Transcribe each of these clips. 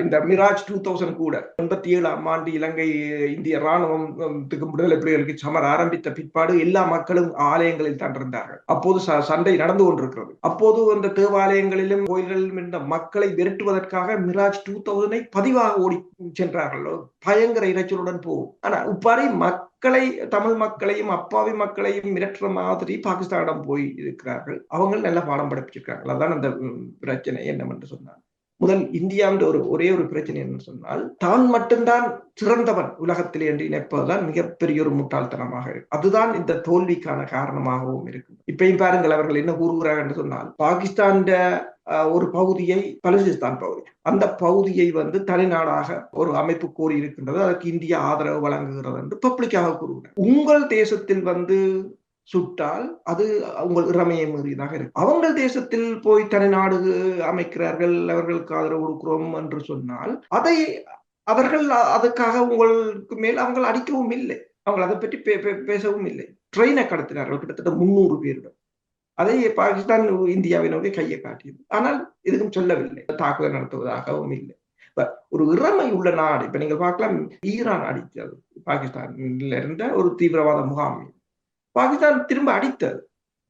இந்த மிராஜ் 2000 கூட 87ஆம் ஆண்டு இலங்கை இந்திய ராணுவம் விடுதலை புலிகளுக்கு சமர் ஆரம்பித்த பிற்பாடு எல்லா மக்களும் ஆலயங்களில் தான் இருந்தார்கள். அப்போது சண்டை நடந்து கொண்டிருக்கிறது. அப்போது அந்த தேவாலயங்களிலும் கோயில்களிலும் இருந்த மக்களை விரட்டுவதற்காக மிராஜ் 2000 பதிவாக ஓடி சென்றார்கள். பயங்கர இரைச்சலுடன் போகும். ஆனா உப்பாரி மக்களை, தமிழ் மக்களையும் அப்பாவி மக்களையும் மிரட்டுற மாதிரி பாகிஸ்தானிடம் போய் இருக்கிறார்கள். அவங்க நல்ல பாடம் படிப்பிச்சிருக்கார்கள். அதான் அந்த பிரச்சனை என்னவென்று சொன்னார். முதல் இந்தியாவின் ஒரே ஒரு பிரச்சனை என்று சொன்னால், தான் மட்டும்தான் சிறந்தவன் உலகத்திலே என்று நினைப்பதுதான் மிகப்பெரிய ஒரு முட்டாள்தனமாக இருக்கு. அதுதான் இந்த தோல்விக்கான காரணமாகவும் இருக்கு. இப்பயும் பாருங்கள், அவர்கள் என்ன கூறுகிறார்கள் என்று சொன்னால், பாகிஸ்தான் ஒரு பகுதியை, பலுசிஸ்தான் பகுதி, அந்த பகுதியை தனிநாடாக ஒரு அமைப்பு கோரி இருக்கின்றது, அதற்கு இந்தியா ஆதரவு வழங்குகிறது என்று பப்ளிக்காக கூறுகிறார். உங்கள் தேசத்தில் சுட்டால் அது உங்கள் இறமையை மீறியதாக இருக்கு. அவங்க தேசத்தில் போய் தனிநாடு அமைக்கிறார்கள், அவர்களுக்கு ஆதரவு கொடுக்கிறோம் என்று சொன்னால் அவர்கள் அதுக்காக உங்களுக்கு மேல் அவங்க அடிக்கவும் இல்லை, அவங்க அதை பற்றி பேசவும் இல்லை. ட்ரெயினை கடத்தினார்கள் கிட்டத்தட்ட 300 பேரிடம். அதை பாகிஸ்தான் இந்தியாவை நோக்கி கையை காட்டியது. ஆனால் எதுவும் சொல்லவில்லை, தாக்குதல் நடத்துவதாகவும் இல்லை. ஒரு இறமை உள்ள நாடு, இப்ப நீங்க பார்க்கலாம், ஈரான் அடித்தது பாகிஸ்தானில் இருந்த ஒரு தீவிரவாத முகாம். பாகிஸ்தான் திரும்ப அடித்தது.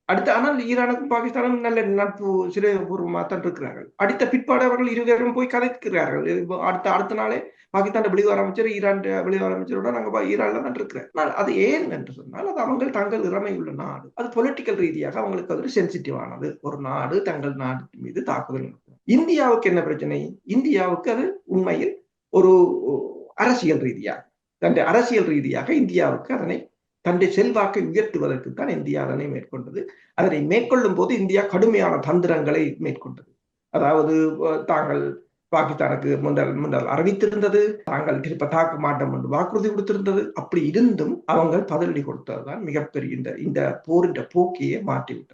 ஆனால் ஈரானுக்கும் பாகிஸ்தானும் நல்ல நட்பு சிறைபூர்வமாக தான் இருக்கிறார்கள். அடித்த பிற்பாடு அவர்கள் இருவரும் போய் கதைக்கிறார்கள். அடுத்த நாளே பாகிஸ்தான் வெளிவார அமைச்சர் ஈரான் வெளிவார அமைச்சரோட நாங்க ஈரான்ல தான் இருக்கிறார். அது ஏன் என்று சொன்னால், அது அவங்க தங்கள் இறமை உள்ள நாடு. அது பொலிட்டிக்கல் ரீதியாக அவங்களுக்கு அது சென்சிட்டிவானது. ஒரு நாடு தங்கள் நாடு மீது தாக்குதல் நடத்தும். இந்தியாவுக்கு என்ன பிரச்சனை? இந்தியாவுக்கு அது உண்மையில் ஒரு அரசியல் ரீதியாக இந்தியாவுக்கு அதனை தன்னுடைய செல்வாக்கை உயர்த்துவதற்கு தான் இந்தியா அதனை மேற்கொண்டது. அதனை மேற்கொள்ளும் போது இந்தியா கடுமையான தந்திரங்களை மேற்கொண்டது. அதாவது தாங்கள் பாகிஸ்தானுக்கு முன்னர் அறிவித்திருந்தது, தாங்கள் திருப்ப தாக்க மாட்டோம் என்று வாக்குறுதி கொடுத்திருந்தது. அப்படி இருந்தும் அவங்க பதிலடி கொடுத்ததுதான் மிகப்பெரிய இந்த போரின் போக்கையே மாற்றிவிட்டது.